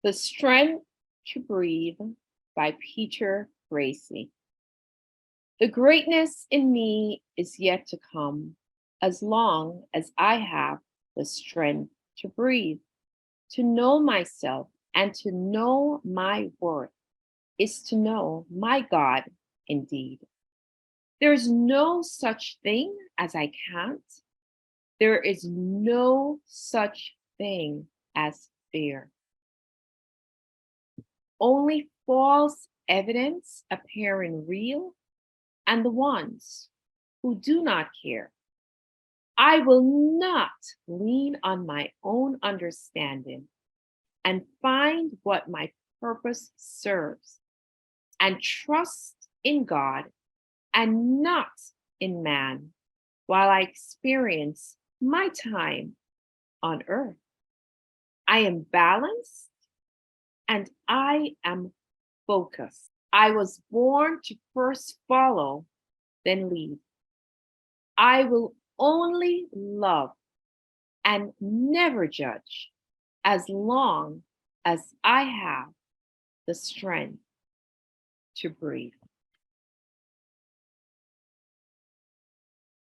The Strength to Breathe by Peter Gracey. The greatness in me is yet to come, as long as I have the strength to breathe. To know myself and to know my worth is to know my God indeed. There is no such thing as I can't. There is no such thing as fear. Only false evidence appearing real, and the ones who do not care. I will not lean on my own understanding and find what my purpose serves, and trust in God and not in man while I experience my time on earth. I am balanced and I am focused. I was born to first follow, then lead. I will only love and never judge as long as I have the strength to breathe.